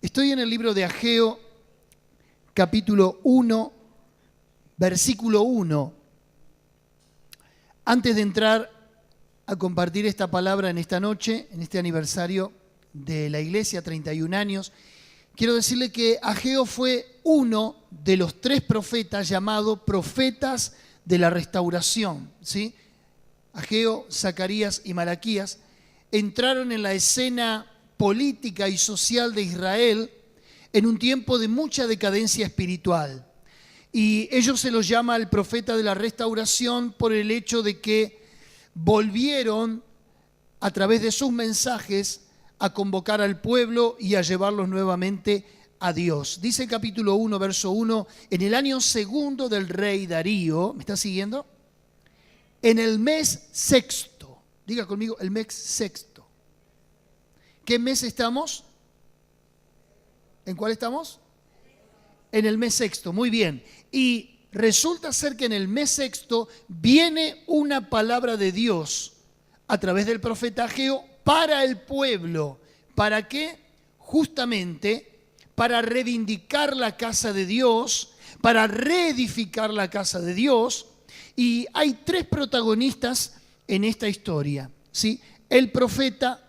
Estoy en el libro de Ageo, capítulo 1, versículo 1. Antes de entrar a compartir esta palabra en esta noche, en este aniversario de la iglesia, 31 años, quiero decirle que Ageo fue uno de los 3 profetas llamados profetas de la restauración, ¿sí? Ageo, Zacarías y Malaquías entraron en la escena política y social de Israel en un tiempo de mucha decadencia espiritual. Y ellos se los llama el profeta de la restauración por el hecho de que volvieron a través de sus mensajes a convocar al pueblo y a llevarlos nuevamente a Dios. Dice el capítulo 1, verso 1, en el año segundo del rey Darío, ¿me está siguiendo? En el mes sexto, diga conmigo, el mes sexto. ¿Qué mes estamos? ¿En cuál estamos? En el mes sexto, muy bien. Y resulta ser que en el mes sexto viene una palabra de Dios a través del profeta Ageo para el pueblo. ¿Para qué? Justamente para reivindicar la casa de Dios, para reedificar la casa de Dios. Y hay 3 protagonistas en esta historia, ¿sí? El profeta,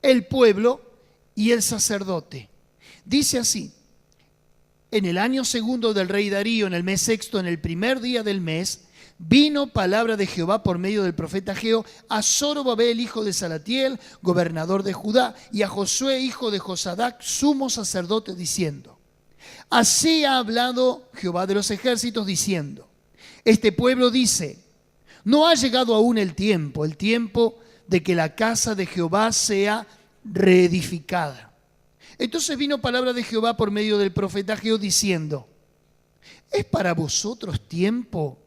el pueblo y el sacerdote. Dice así: en el año segundo del rey Darío, en el mes sexto, en el primer día del mes, vino palabra de Jehová por medio del profeta Ageo a Zorobabel, hijo de Salatiel, gobernador de Judá, y a Josué, hijo de Josadac, sumo sacerdote, diciendo: así ha hablado Jehová de los ejércitos, diciendo: este pueblo dice, no ha llegado aún el tiempo de que la casa de Jehová sea reedificada. Entonces vino palabra de Jehová por medio del profeta Ageo diciendo: ¿es para vosotros tiempo,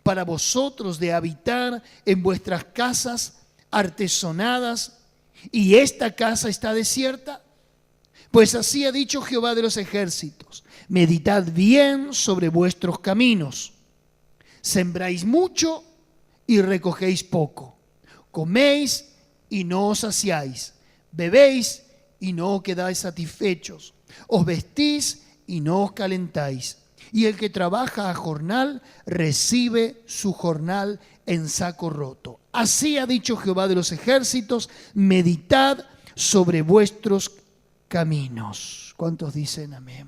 para vosotros de habitar en vuestras casas artesonadas, y esta casa está desierta? Pues así ha dicho Jehová de los ejércitos: meditad bien sobre vuestros caminos. Sembráis mucho y recogéis poco. Coméis y no os saciáis. Bebéis y no os quedáis satisfechos. Os vestís y no os calentáis. Y el que trabaja a jornal recibe su jornal en saco roto. Así ha dicho Jehová de los ejércitos: meditad sobre vuestros caminos. ¿Cuántos dicen amén?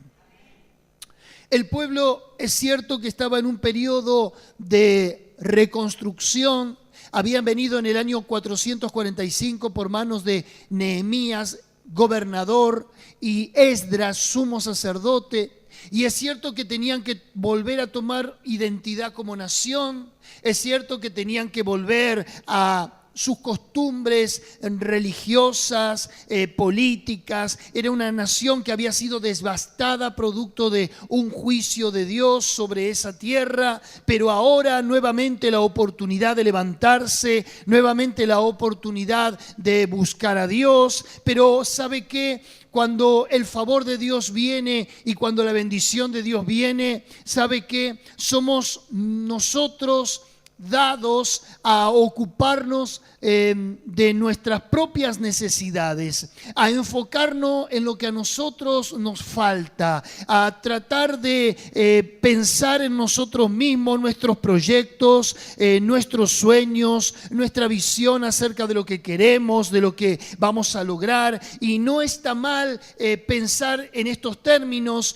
El pueblo, es cierto que estaba en un periodo de reconstrucción. Habían venido en el año 445 por manos de Nehemías, gobernador, y Esdras, sumo sacerdote. Y es cierto que tenían que volver a tomar identidad como nación. Es cierto que tenían que volver a sus costumbres religiosas, políticas. Era una nación que había sido devastada producto de un juicio de Dios sobre esa tierra, pero ahora nuevamente la oportunidad de levantarse, nuevamente la oportunidad de buscar a Dios. Pero ¿sabe qué? Cuando el favor de Dios viene y cuando la bendición de Dios viene, ¿sabe qué? Somos nosotros dados a ocuparnos de nuestras propias necesidades, a enfocarnos en lo que a nosotros nos falta, a tratar de pensar en nosotros mismos, nuestros proyectos, nuestros sueños, nuestra visión acerca de lo que queremos, de lo que vamos a lograr. Y no está mal pensar en estos términos,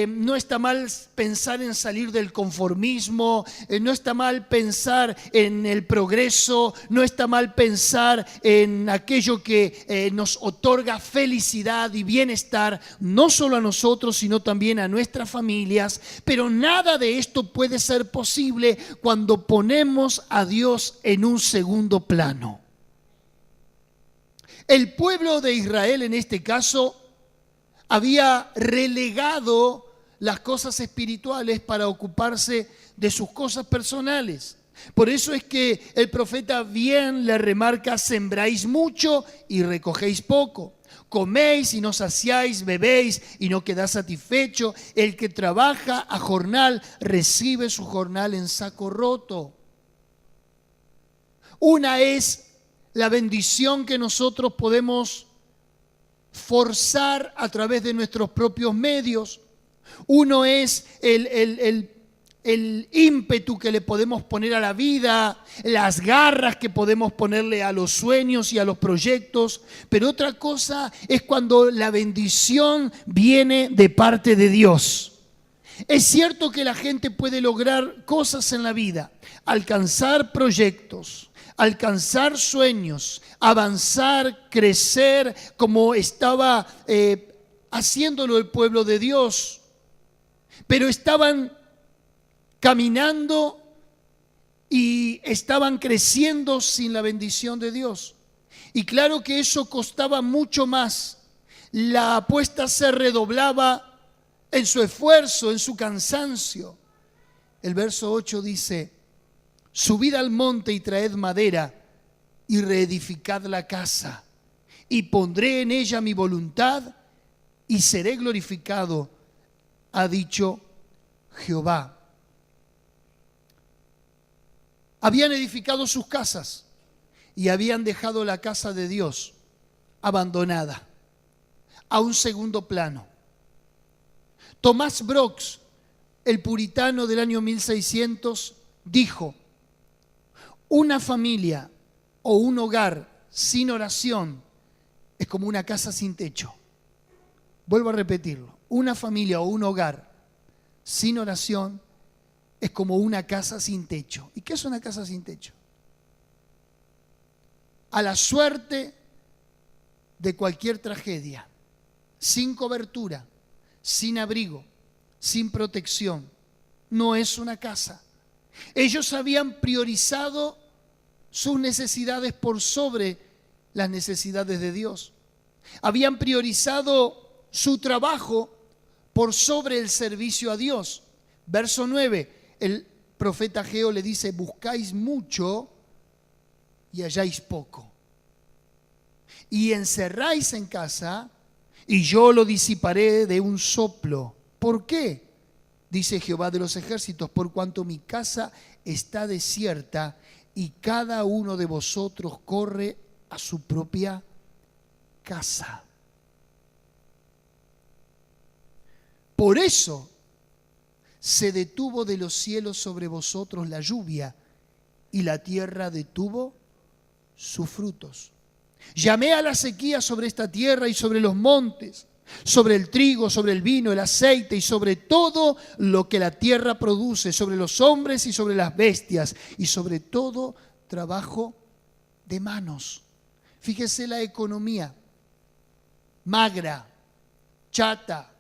no está mal pensar en salir del conformismo, no está mal pensar en el progreso, no está mal pensar en aquello que nos otorga felicidad y bienestar, no solo a nosotros, sino también a nuestras familias. Pero nada de esto puede ser posible cuando ponemos a Dios en un segundo plano. El pueblo de Israel, en este caso, había relegado las cosas espirituales para ocuparse de sus cosas personales. Por eso es que el profeta bien le remarca: sembráis mucho y recogéis poco. Coméis y no saciáis, bebéis y no quedáis satisfecho. El que trabaja a jornal recibe su jornal en saco roto. Una es la bendición que nosotros podemos forzar a través de nuestros propios medios. Uno es el ímpetu que le podemos poner a la vida, las garras que podemos ponerle a los sueños y a los proyectos. Pero otra cosa es cuando la bendición viene de parte de Dios. Es cierto que la gente puede lograr cosas en la vida, alcanzar proyectos, alcanzar sueños, avanzar, crecer, como estaba haciéndolo el pueblo de Dios. Pero estaban caminando y estaban creciendo sin la bendición de Dios. Y claro que eso costaba mucho más. La apuesta se redoblaba en su esfuerzo, en su cansancio. El verso 8 dice: subid al monte y traed madera y reedificad la casa, y pondré en ella mi voluntad y seré glorificado, ha dicho Jehová. Habían edificado sus casas y habían dejado la casa de Dios abandonada, a un segundo plano. Tomás Brox, el puritano del año 1600, dijo: una familia o un hogar sin oración es como una casa sin techo. Vuelvo a repetirlo: una familia o un hogar sin oración es como una casa sin techo. ¿Y qué es una casa sin techo? A la suerte de cualquier tragedia, sin cobertura, sin abrigo, sin protección. No es una casa. Ellos habían priorizado sus necesidades por sobre las necesidades de Dios. Habían priorizado su trabajo por sobre el servicio a Dios. Verso 9, el profeta Ageo le dice: buscáis mucho y halláis poco. Y encerráis en casa y yo lo disiparé de un soplo. ¿Por qué? Dice Jehová de los ejércitos: por cuanto mi casa está desierta y cada uno de vosotros corre a su propia casa. Por eso se detuvo de los cielos sobre vosotros la lluvia y la tierra detuvo sus frutos. Llamé a la sequía sobre esta tierra y sobre los montes, sobre el trigo, sobre el vino, el aceite y sobre todo lo que la tierra produce, sobre los hombres y sobre las bestias y sobre todo trabajo de manos. Fíjese la economía: magra, chata,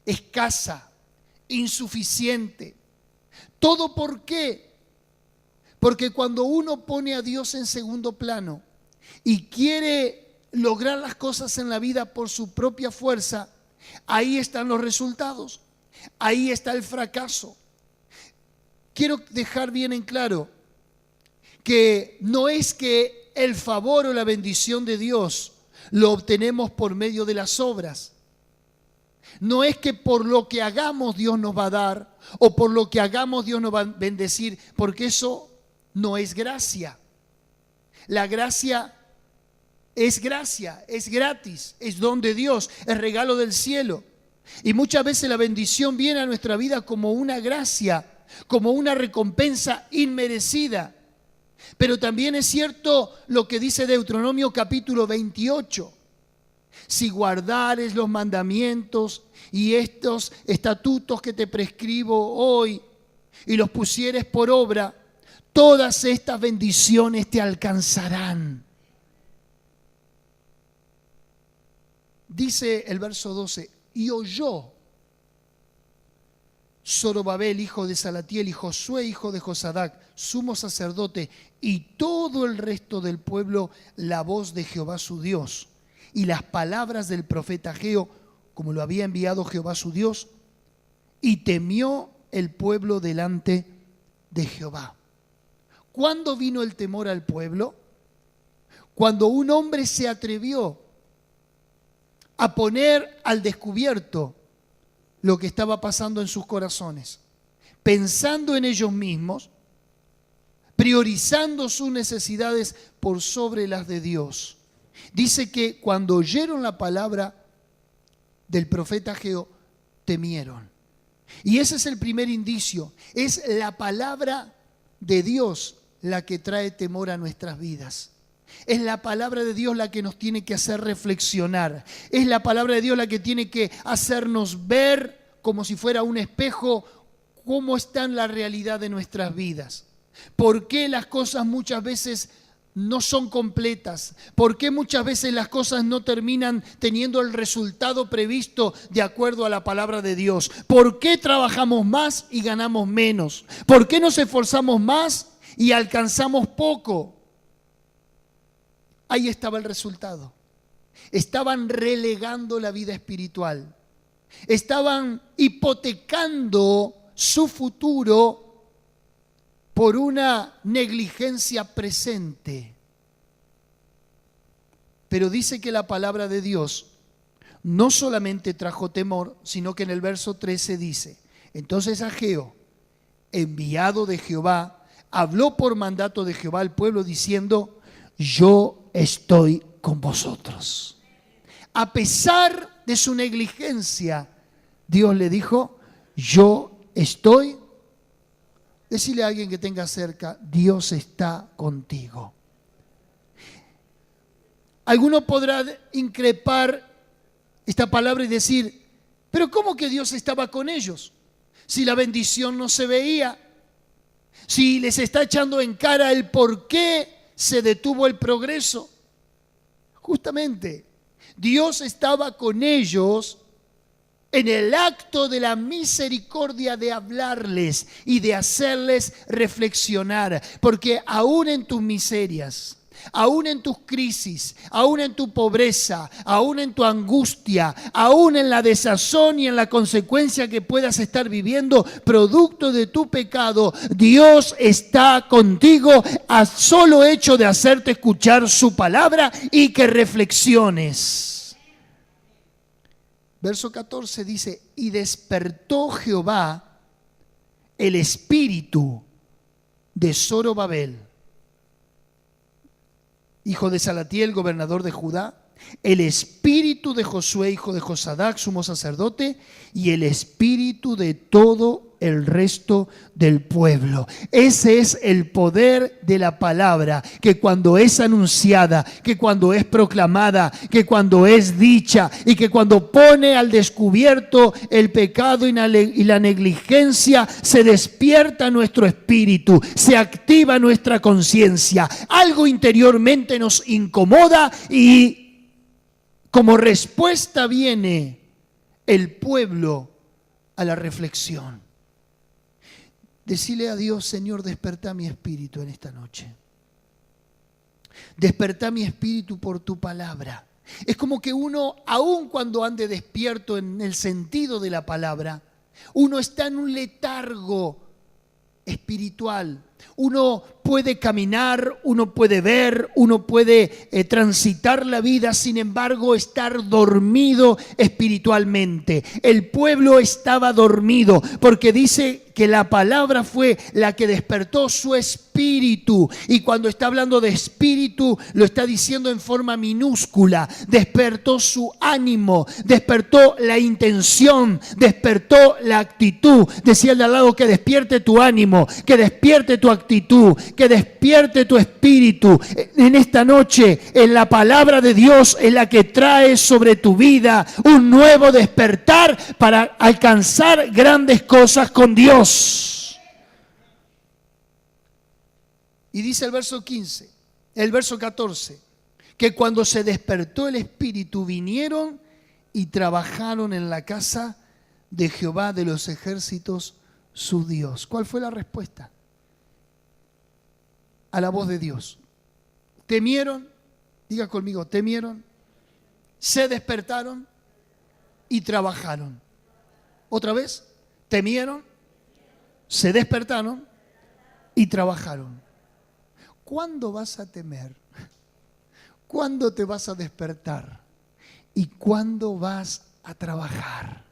escasa, insuficiente. ¿Todo por qué? Porque cuando uno pone a Dios en segundo plano y quiere lograr las cosas en la vida por su propia fuerza, ahí están los resultados, ahí está el fracaso. Quiero dejar bien en claro que no es que el favor o la bendición de Dios lo obtenemos por medio de las obras. No es que por lo que hagamos Dios nos va a dar o por lo que hagamos Dios nos va a bendecir, porque eso no es gracia. La gracia, es gratis, es don de Dios, es regalo del cielo. Y muchas veces la bendición viene a nuestra vida como una gracia, como una recompensa inmerecida. Pero también es cierto lo que dice Deuteronomio capítulo 28. Si guardares los mandamientos y estos estatutos que te prescribo hoy y los pusieres por obra, todas estas bendiciones te alcanzarán. Dice el verso 12: y oyó Zorobabel, hijo de Salatiel, y Josué, hijo de Josadac, sumo sacerdote, y todo el resto del pueblo, la voz de Jehová su Dios, y las palabras del profeta Ageo, como lo había enviado Jehová su Dios, y temió el pueblo delante de Jehová. ¿Cuándo vino el temor al pueblo? Cuando un hombre se atrevió a poner al descubierto lo que estaba pasando en sus corazones, pensando en ellos mismos, priorizando sus necesidades por sobre las de Dios. Dice que cuando oyeron la palabra del profeta Ageo, temieron. Y ese es el primer indicio. Es la palabra de Dios la que trae temor a nuestras vidas. Es la palabra de Dios la que nos tiene que hacer reflexionar. Es la palabra de Dios la que tiene que hacernos ver como si fuera un espejo cómo está en la realidad de nuestras vidas. ¿Por qué las cosas muchas veces no son completas? ¿Por qué muchas veces las cosas no terminan teniendo el resultado previsto de acuerdo a la palabra de Dios? ¿Por qué trabajamos más y ganamos menos? ¿Por qué nos esforzamos más y alcanzamos poco? Ahí estaba el resultado. Estaban relegando la vida espiritual. Estaban hipotecando su futuro por una negligencia presente. Pero dice que la palabra de Dios no solamente trajo temor, sino que en el verso 13 dice: entonces Ageo, enviado de Jehová, habló por mandato de Jehová al pueblo diciendo: yo estoy con vosotros. A pesar de su negligencia, Dios le dijo: yo estoy. Decirle a alguien que tenga cerca: Dios está contigo. Alguno podrá increpar esta palabra y decir: pero ¿cómo que Dios estaba con ellos? Si la bendición no se veía, si les está echando en cara el por qué se detuvo el progreso. Justamente, Dios estaba con ellos en el acto de la misericordia de hablarles y de hacerles reflexionar, porque aún en tus miserias, aún en tus crisis, aún en tu pobreza, aún en tu angustia, aún en la desazón y en la consecuencia que puedas estar viviendo producto de tu pecado, Dios está contigo a solo hecho de hacerte escuchar su palabra y que reflexiones. Verso 14 dice: y despertó Jehová el espíritu de Zorobabel, hijo de Salatiel, gobernador de Judá, el espíritu de Josué, hijo de Josadac, sumo sacerdote, y el espíritu de todo el resto del pueblo. Ese es el poder de la palabra, que cuando es anunciada, que cuando es proclamada, que cuando es dicha y que cuando pone al descubierto el pecado y la negligencia, se despierta nuestro espíritu, se activa nuestra conciencia, algo interiormente nos incomoda y como respuesta viene el pueblo a la reflexión. Decile a Dios: Señor, despertá mi espíritu en esta noche. Despertá mi espíritu por tu palabra. Es como que uno, aun cuando ande despierto en el sentido de la palabra, uno está en un letargo espiritual. Uno puede caminar, uno puede ver, uno puede transitar la vida, sin embargo estar dormido espiritualmente. El pueblo estaba dormido porque dice que la palabra fue la que despertó su espíritu, y cuando está hablando de espíritu lo está diciendo en forma minúscula. Despertó su ánimo, despertó la intención, despertó la actitud. Decía el de al lado: que despierte tu ánimo, que despierte tu actitud, que despierte tu espíritu. En esta noche, en la palabra de Dios es la que trae sobre tu vida un nuevo despertar para alcanzar grandes cosas con Dios. Y dice el verso 14, que cuando se despertó el espíritu, vinieron y trabajaron en la casa de Jehová de los ejércitos, su Dios. ¿Cuál fue la respuesta a la voz de Dios? Temieron, diga conmigo: temieron, se despertaron y trabajaron. Otra vez: temieron, se despertaron y trabajaron. ¿Cuándo vas a temer? ¿Cuándo te vas a despertar? ¿Y cuándo vas a trabajar?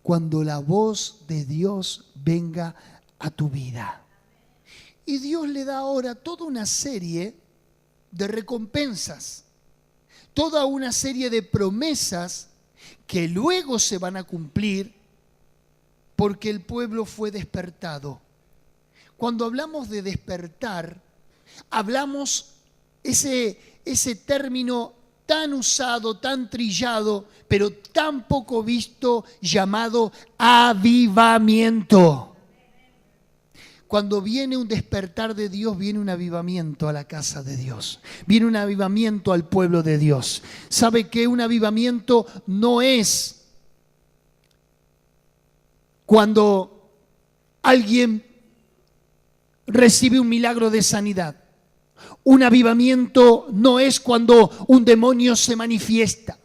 Cuando la voz de Dios venga a tu vida. Y Dios le da ahora toda una serie de recompensas, toda una serie de promesas que luego se van a cumplir porque el pueblo fue despertado. Cuando hablamos de despertar, hablamos ese término tan usado, tan trillado, pero tan poco visto, llamado avivamiento. Cuando viene un despertar de Dios, viene un avivamiento a la casa de Dios. Viene un avivamiento al pueblo de Dios. ¿Sabe que un avivamiento no es cuando alguien recibe un milagro de sanidad? Un avivamiento no es cuando un demonio se manifiesta.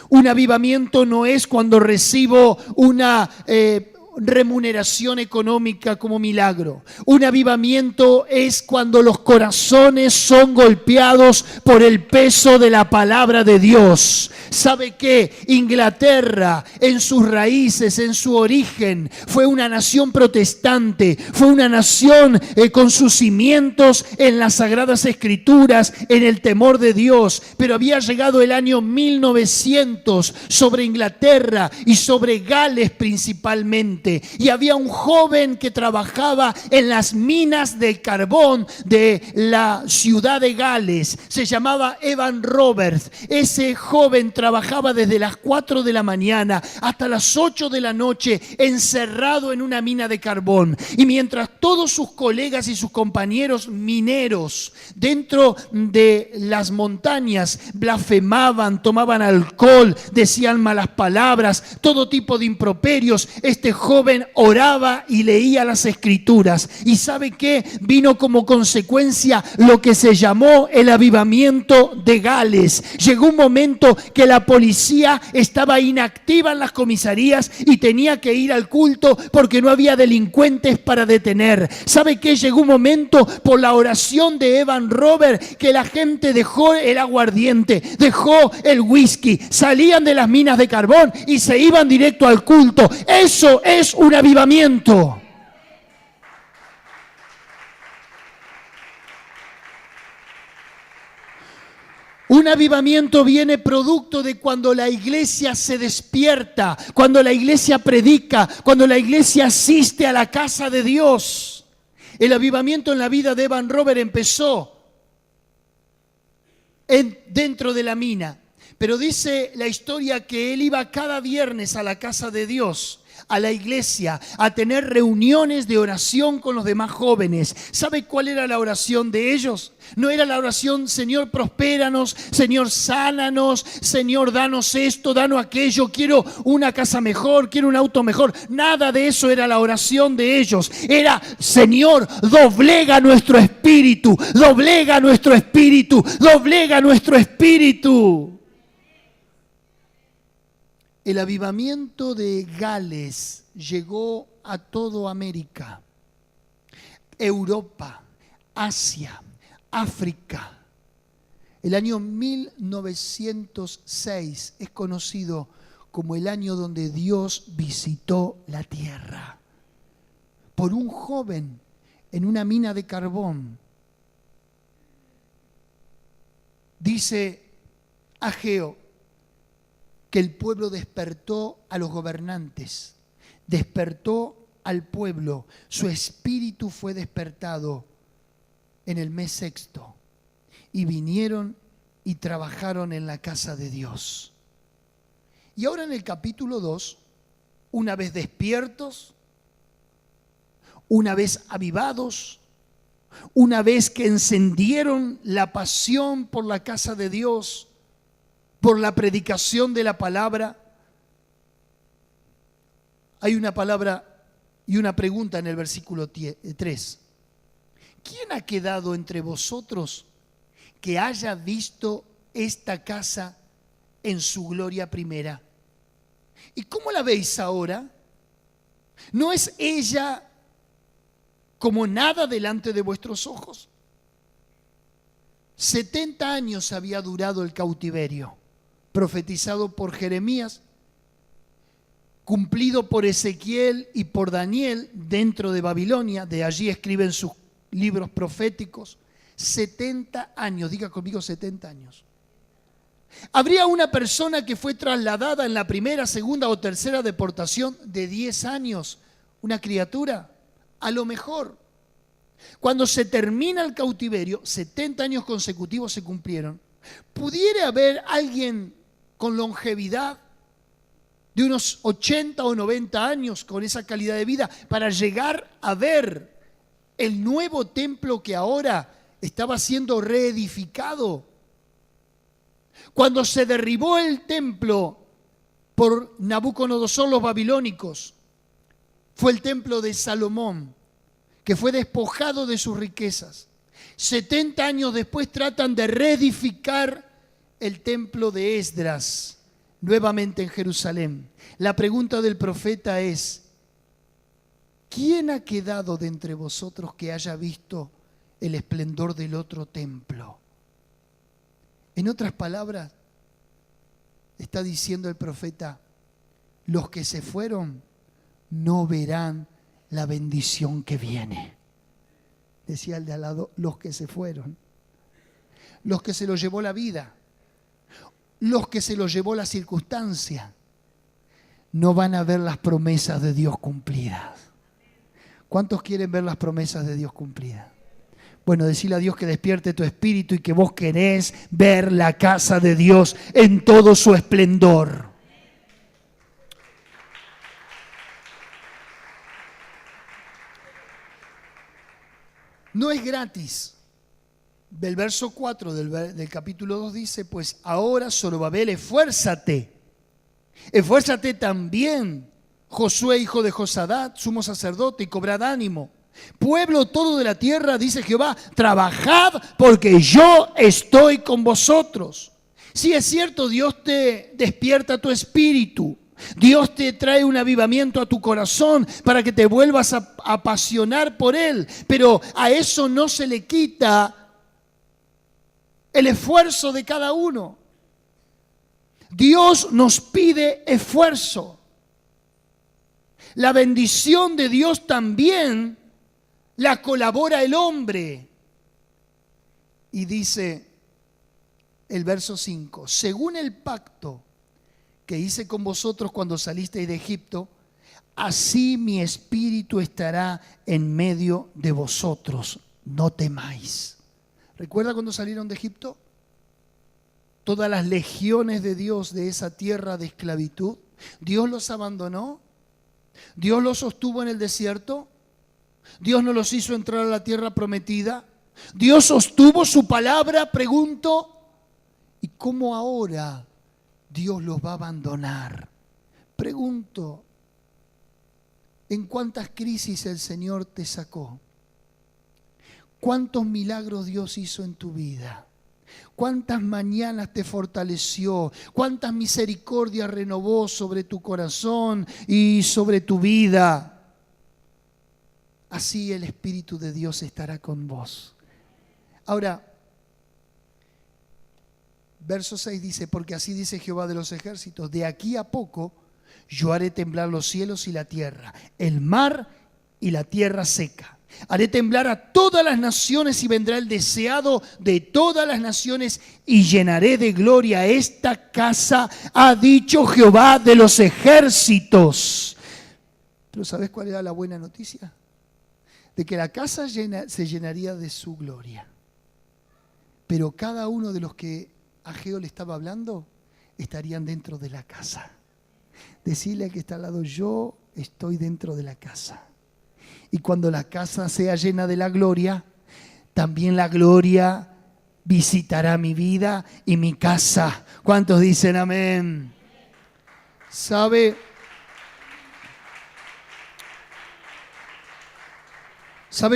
Un avivamiento no es cuando recibo una remuneración económica como milagro. Un avivamiento es cuando los corazones son golpeados por el peso de la palabra de Dios. ¿Sabe qué? Inglaterra, en sus raíces, en su origen, fue una nación protestante, fue una nación con sus cimientos en las Sagradas Escrituras, en el temor de Dios, pero había llegado el año 1900 sobre Inglaterra y sobre Gales principalmente. Y había un joven que trabajaba en las minas de carbón de la ciudad de Gales. Se llamaba Evan Roberts. Ese joven trabajaba desde las 4 de la mañana hasta las 8 de la noche encerrado en una mina de carbón. Y mientras todos sus colegas y sus compañeros mineros dentro de las montañas blasfemaban, tomaban alcohol, decían malas palabras, todo tipo de improperios, este joven oraba y leía las Escrituras. ¿Y sabe qué? Vino como consecuencia lo que se llamó el avivamiento de Gales. Llegó un momento que la policía estaba inactiva en las comisarías y tenía que ir al culto porque no había delincuentes para detener. ¿Sabe qué? Llegó un momento por la oración de Evan Roberts que la gente dejó el aguardiente, dejó el whisky, salían de las minas de carbón y se iban directo al culto. Eso es un avivamiento. Un avivamiento viene producto de cuando la iglesia se despierta, cuando la iglesia predica, cuando la iglesia asiste a la casa de Dios. El avivamiento en la vida de Evan Roberts empezó dentro de la mina, pero dice la historia que él iba cada viernes a la casa de Dios, a la iglesia, a tener reuniones de oración con los demás jóvenes. ¿Sabe cuál era la oración de ellos? No era la oración, Señor, prospéranos, Señor, sánanos, Señor, danos esto, danos aquello, quiero una casa mejor, quiero un auto mejor. Nada de eso era la oración de ellos. Era, Señor, doblega nuestro espíritu, doblega nuestro espíritu, doblega nuestro espíritu. El avivamiento de Gales llegó a toda América, Europa, Asia, África. El año 1906 es conocido como el año donde Dios visitó la tierra. Por un joven en una mina de carbón. Dice Ageo que el pueblo despertó a los gobernantes, despertó al pueblo, su espíritu fue despertado en el mes sexto y vinieron y trabajaron en la casa de Dios. Y ahora en el capítulo 2, una vez despiertos, una vez avivados, una vez que encendieron la pasión por la casa de Dios, por la predicación de la palabra, hay una palabra y una pregunta en el versículo 3. ¿Quién ha quedado entre vosotros que haya visto esta casa en su gloria primera? ¿Y cómo la veis ahora? ¿No es ella como nada delante de vuestros ojos? 70 años había durado el cautiverio, profetizado por Jeremías, cumplido por Ezequiel y por Daniel dentro de Babilonia. De allí escriben sus libros proféticos. 70 años, diga conmigo 70 años. ¿Habría una persona que fue trasladada en la primera, segunda o tercera deportación de 10 años? ¿Una criatura? A lo mejor. Cuando se termina el cautiverio, 70 años consecutivos se cumplieron. ¿Pudiera haber alguien con longevidad de unos 80 o 90 años con esa calidad de vida para llegar a ver el nuevo templo que ahora estaba siendo reedificado? Cuando se derribó el templo por Nabucodonosor, los babilónicos, fue el templo de Salomón, que fue despojado de sus riquezas. 70 años después tratan de reedificar el templo de Esdras, nuevamente en Jerusalén. La pregunta del profeta es: ¿quién ha quedado de entre vosotros que haya visto el esplendor del otro templo? En otras palabras, está diciendo el profeta: los que se fueron no verán la bendición que viene. Decía el de al lado: los que se fueron, los que se los llevó la vida, los que se los llevó la circunstancia, no van a ver las promesas de Dios cumplidas. ¿Cuántos quieren ver las promesas de Dios cumplidas? Bueno, decirle a Dios que despierte tu espíritu y que vos querés ver la casa de Dios en todo su esplendor. No es gratis. Del verso 4 del capítulo 2 dice: pues ahora, Zorobabel, esfuérzate. Esfuérzate también, Josué, hijo de Josadat, sumo sacerdote, y cobrad ánimo. Pueblo todo de la tierra, dice Jehová, trabajad porque yo estoy con vosotros. Sí, es cierto, Dios te despierta tu espíritu. Dios te trae un avivamiento a tu corazón para que te vuelvas a apasionar por Él. Pero a eso no se le quita el esfuerzo de cada uno. Dios nos pide esfuerzo. La bendición de Dios también la colabora el hombre. Y dice el verso 5: según el pacto que hice con vosotros cuando salisteis de Egipto, así mi espíritu estará en medio de vosotros. No temáis. ¿Recuerda cuando salieron de Egipto? Todas las legiones de Dios de esa tierra de esclavitud. Dios los abandonó. Dios los sostuvo en el desierto. Dios no los hizo entrar a la tierra prometida. Dios sostuvo su palabra. Pregunto, ¿y cómo ahora Dios los va a abandonar? Pregunto, ¿en cuántas crisis el Señor te sacó? ¿Cuántos milagros Dios hizo en tu vida? ¿Cuántas mañanas te fortaleció? ¿Cuántas misericordias renovó sobre tu corazón y sobre tu vida? Así el Espíritu de Dios estará con vos. Ahora, verso 6 dice: porque así dice Jehová de los ejércitos, de aquí a poco yo haré temblar los cielos y la tierra, el mar y la tierra seca. Haré temblar a todas las naciones y vendrá el deseado de todas las naciones y llenaré de gloria esta casa, ha dicho Jehová de los ejércitos. Pero ¿sabes cuál era la buena noticia? De que la casa se llenaría de su gloria. Pero cada uno de los que Ageo le estaba hablando estarían dentro de la casa. Decirle al que está al lado: yo estoy dentro de la casa. Y cuando la casa sea llena de la gloria, también la gloria visitará mi vida y mi casa. ¿Cuántos dicen amén? ¿Sabe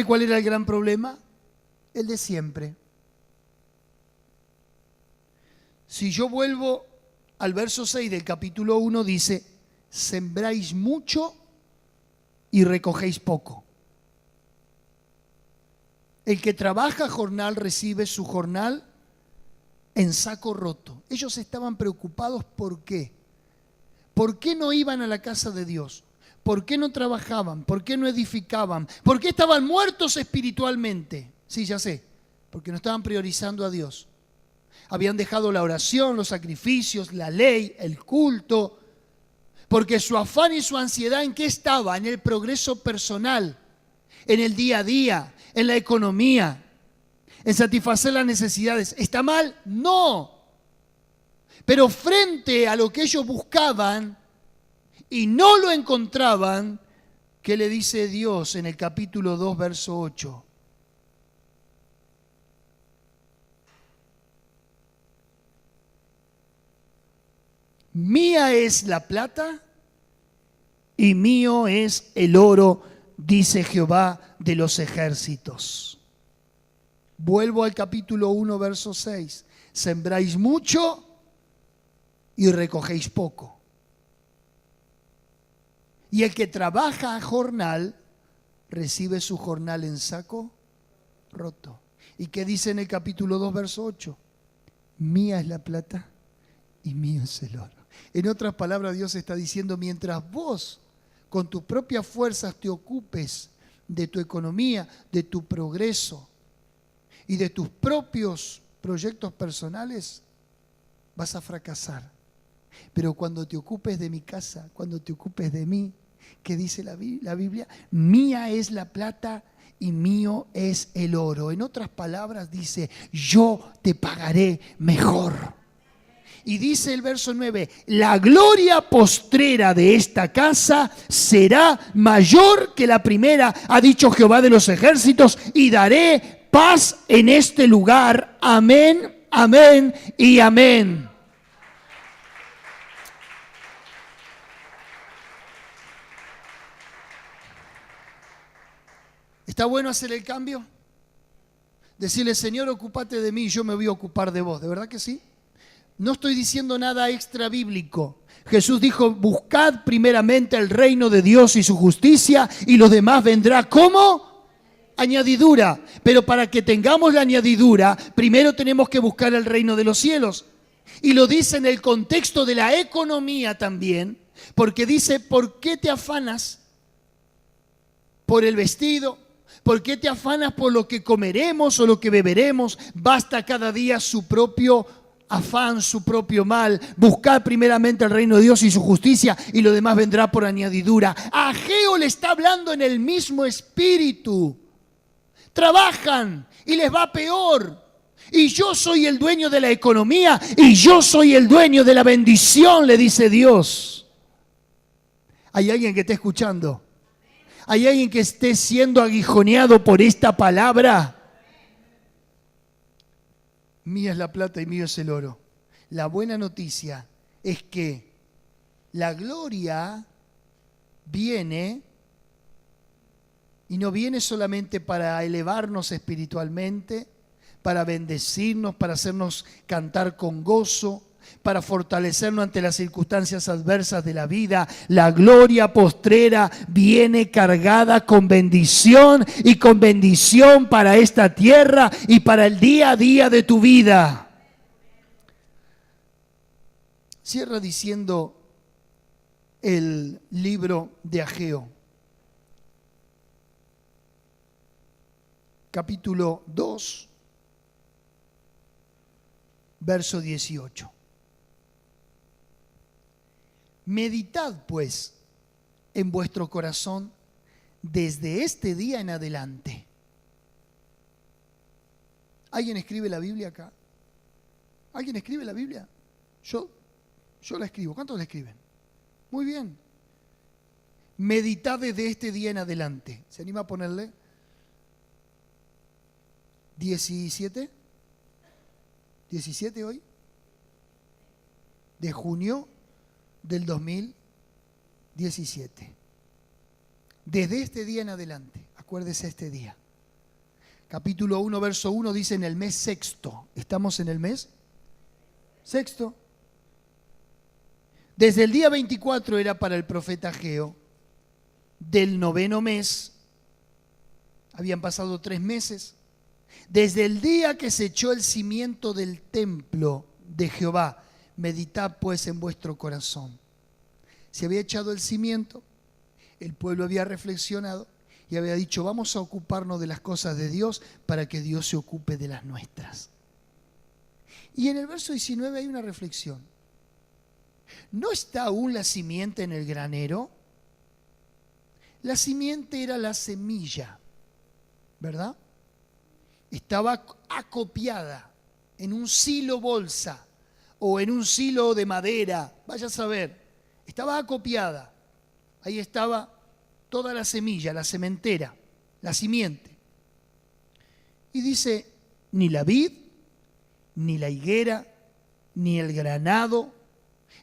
cuál era el gran problema? El de siempre. Si yo vuelvo al verso 6 del capítulo 1, dice: sembráis mucho y recogéis poco. El que trabaja jornal recibe su jornal en saco roto. Ellos estaban preocupados. ¿Por qué? ¿Por qué no iban a la casa de Dios? ¿Por qué no trabajaban? ¿Por qué no edificaban? ¿Por qué estaban muertos espiritualmente? Sí, ya sé. porque no estaban priorizando a Dios. Habían dejado la oración, los sacrificios, la ley, el culto, porque su afán y su ansiedad, ¿en qué estaba? En el progreso personal, en el día a día, en la economía, en satisfacer las necesidades. ¿Está mal? No. Pero frente a lo que ellos buscaban y no lo encontraban, ¿qué le dice Dios en el capítulo 2, verso 8? Mía es la plata y mío es el oro, dice Jehová de los ejércitos. Vuelvo al capítulo 1, verso 6. Sembráis mucho y recogéis poco. Y el que trabaja a jornal, recibe su jornal en saco roto. ¿Y qué dice en el capítulo 2, verso 8? Mía es la plata y mío es el oro. En otras palabras, Dios está diciendo, mientras vos con tus propias fuerzas te ocupes de tu economía, de tu progreso y de tus propios proyectos personales, vas a fracasar. Pero cuando te ocupes de mi casa, cuando te ocupes de mí, ¿qué dice la Biblia? Mía es la plata y mío es el oro. En otras palabras dice, yo te pagaré mejor. Y dice el verso 9, la gloria postrera de esta casa será mayor que la primera, ha dicho Jehová de los ejércitos, y daré paz en este lugar. Amén, amén y amén. ¿Está bueno hacer el cambio? Decirle, Señor, ocúpate de mí y yo me voy a ocupar de vos. ¿De verdad que sí? No estoy diciendo nada extra bíblico. Jesús dijo, buscad primeramente el reino de Dios y su justicia y lo demás vendrá. ¿Cómo? Añadidura. Pero para que tengamos la añadidura, primero tenemos que buscar el reino de los cielos. Y lo dice en el contexto de la economía también, porque dice, ¿por qué te afanas por el vestido? ¿Por qué te afanas por lo que comeremos o lo que beberemos? Basta cada día su propio afán, su propio mal. Buscad primeramente el reino de Dios y su justicia y lo demás vendrá por añadidura. A Ageo le está hablando en el mismo espíritu. Trabajan y les va peor. Y yo soy el dueño de la economía y yo soy el dueño de la bendición, le dice Dios. ¿Hay alguien que esté escuchando? ¿Hay alguien que esté siendo aguijoneado por esta palabra? Mía es la plata y mío es el oro. La buena noticia es que la gloria viene y no viene solamente para elevarnos espiritualmente, para bendecirnos, para hacernos cantar con gozo, para fortalecernos ante las circunstancias adversas de la vida. La gloria postrera viene cargada con bendición y con bendición para esta tierra y para el día a día de tu vida. Cierra diciendo el libro de Ageo, capítulo 2, verso 18. Meditad, pues, en vuestro corazón desde este día en adelante. ¿Alguien escribe la Biblia acá? ¿Alguien escribe la Biblia? Yo la escribo. ¿Cuántos la escriben? Muy bien. Meditad desde este día en adelante. ¿Se anima a ponerle? 17. 17 hoy. De junio del 2017. Desde este día en adelante, acuérdese este día. Capítulo 1, verso 1 dice en el mes sexto. ¿Estamos en el mes sexto? Desde el día 24 era para el profeta Ageo. Del 9º mes, habían pasado 3 meses. Desde el día que se echó el cimiento del templo de Jehová, meditad pues en vuestro corazón. Se había echado el cimiento, el pueblo había reflexionado y había dicho, vamos a ocuparnos de las cosas de Dios para que Dios se ocupe de las nuestras. Y en el verso 19 hay una reflexión. ¿No está aún la simiente en el granero? La simiente era la semilla, ¿verdad? Estaba acopiada en un silo bolsa o en un silo de madera, vaya a saber. Estaba acopiada. Ahí estaba toda la semilla, la sementera, la simiente. Y dice, ni la vid, ni la higuera, ni el granado,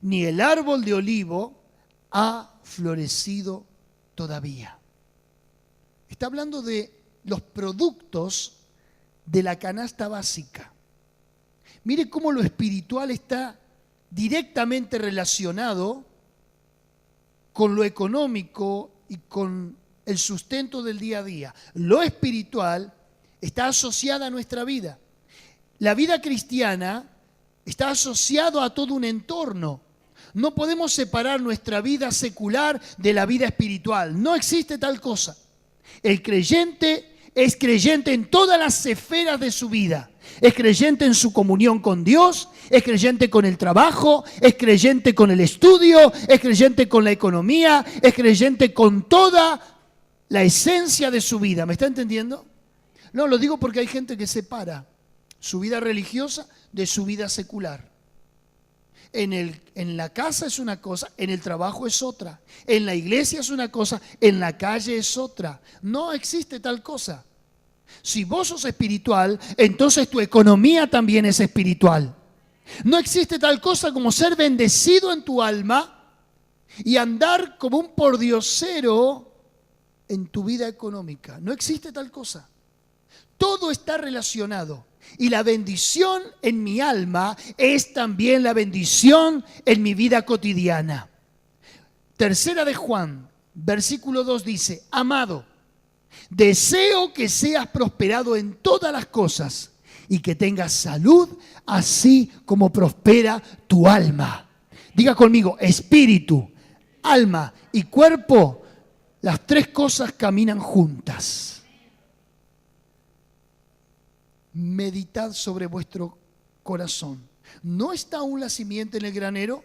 ni el árbol de olivo ha florecido todavía. Está hablando de los productos de la canasta básica. Mire cómo lo espiritual está directamente relacionado con lo económico y con el sustento del día a día. Lo espiritual está asociado a nuestra vida. La vida cristiana está asociado a todo un entorno. No podemos separar nuestra vida secular de la vida espiritual. No existe tal cosa. El creyente es creyente en todas las esferas de su vida. Es creyente en su comunión con Dios, es creyente con el trabajo, es creyente con el estudio, es creyente con la economía, es creyente con toda la esencia de su vida. ¿Me está entendiendo? No, lo digo porque hay gente que separa su vida religiosa de su vida secular. En la casa es una cosa, en el trabajo es otra, en la iglesia es una cosa, en la calle es otra. No existe tal cosa. Si vos sos espiritual, entonces tu economía también es espiritual. No existe tal cosa como ser bendecido en tu alma y andar como un pordiosero en tu vida económica. No existe tal cosa. Todo está relacionado. Y la bendición en mi alma es también la bendición en mi vida cotidiana. Tercera de Juan, versículo 2 dice, amado, deseo que seas prosperado en todas las cosas y que tengas salud, así como prospera tu alma. Diga conmigo, espíritu, alma y cuerpo, las tres cosas caminan juntas. Meditad sobre vuestro corazón. ¿No está aún la simiente en el granero?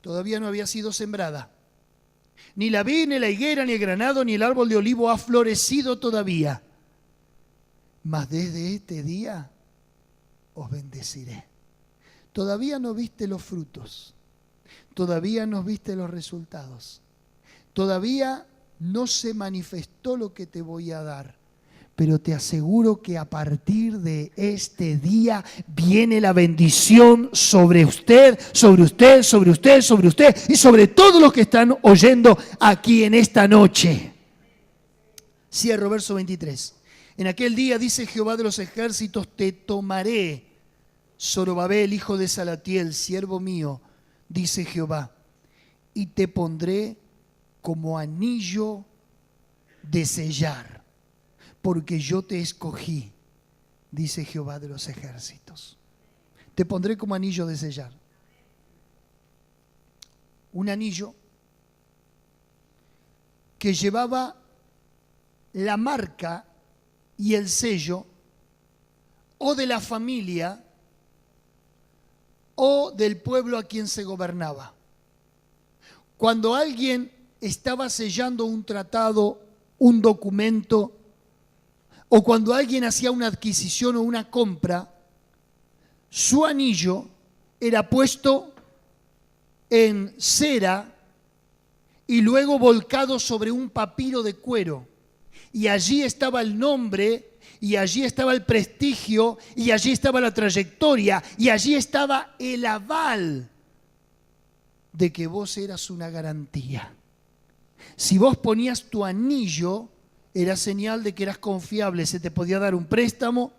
Todavía no había sido sembrada. Ni la vid, ni la higuera, ni el granado, ni el árbol de olivo ha florecido todavía. Mas desde este día os bendeciré. Todavía no viste los frutos. Todavía no viste los resultados. Todavía no se manifestó lo que te voy a dar. Pero te aseguro que a partir de este día viene la bendición sobre usted, sobre usted, sobre usted, sobre usted y sobre todos los que están oyendo aquí en esta noche. Cierro verso 23. En aquel día, dice Jehová de los ejércitos, te tomaré, Zorobabel, hijo de Salatiel, siervo mío, dice Jehová, y te pondré como anillo de sellar. Porque yo te escogí, dice Jehová de los ejércitos. Te pondré como anillo de sellar. Un anillo que llevaba la marca y el sello o de la familia o del pueblo a quien se gobernaba. Cuando alguien estaba sellando un tratado, un documento, o cuando alguien hacía una adquisición o una compra, su anillo era puesto en cera y luego volcado sobre un papiro de cuero. Y allí estaba el nombre, y allí estaba el prestigio, y allí estaba la trayectoria, y allí estaba el aval de que vos eras una garantía. Si vos ponías tu anillo, era señal de que eras confiable. Se te podía dar un préstamo,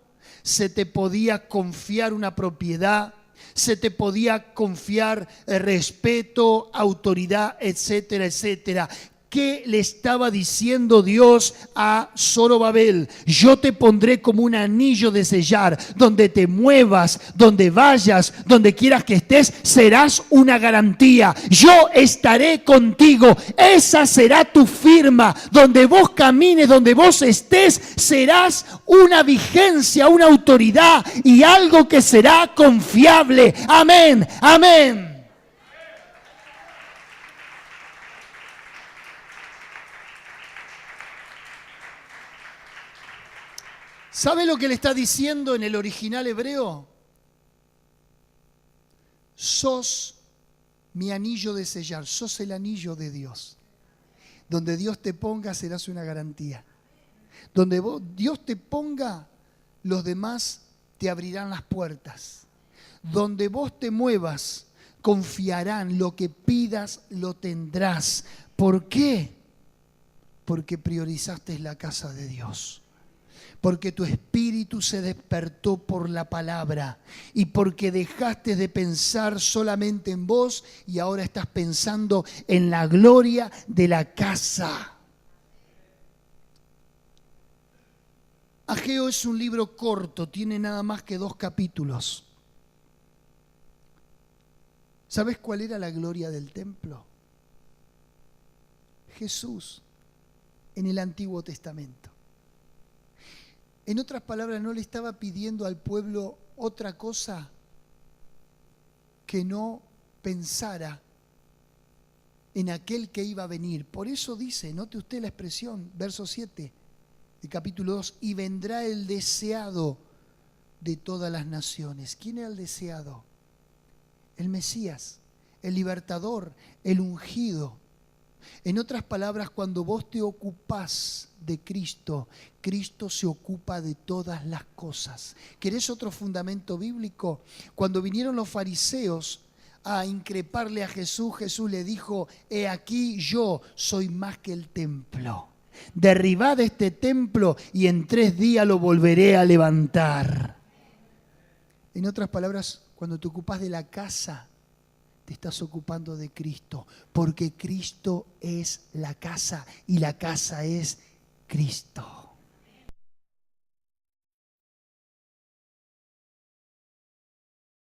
se te podía confiar una propiedad, se te podía confiar respeto, autoridad, etcétera, etcétera. ¿Qué le estaba diciendo Dios a Zorobabel? Yo te pondré como un anillo de sellar, donde te muevas, donde vayas, donde quieras que estés, serás una garantía. Yo estaré contigo, esa será tu firma. Donde vos camines, donde vos estés, serás una vigencia, una autoridad y algo que será confiable. Amén, amén. ¿Sabe lo que le está diciendo en el original hebreo? Sos mi anillo de sellar, sos el anillo de Dios. Donde Dios te ponga serás una garantía. Donde Dios te ponga, los demás te abrirán las puertas. Donde vos te muevas, confiarán, lo que pidas lo tendrás. ¿Por qué? Porque priorizaste la casa de Dios. Porque tu espíritu se despertó por la palabra y porque dejaste de pensar solamente en vos y ahora estás pensando en la gloria de la casa. Ageo es un libro corto, tiene nada más que 2 capítulos. ¿Sabes cuál era la gloria del templo? Jesús en el Antiguo Testamento. En otras palabras, no le estaba pidiendo al pueblo otra cosa que no pensara en aquel que iba a venir. Por eso dice, note usted la expresión, verso 7 del capítulo 2, y vendrá el deseado de todas las naciones. ¿Quién era el deseado? El Mesías, el libertador, el ungido. En otras palabras, cuando vos te ocupás de Cristo, Cristo se ocupa de todas las cosas. ¿Querés otro fundamento bíblico? Cuando vinieron los fariseos a increparle a Jesús, Jesús le dijo, he aquí yo soy más que el templo. Derribad este templo y en 3 días lo volveré a levantar. En otras palabras, cuando te ocupas de la casa, te estás ocupando de Cristo, porque Cristo es la casa y la casa es Cristo.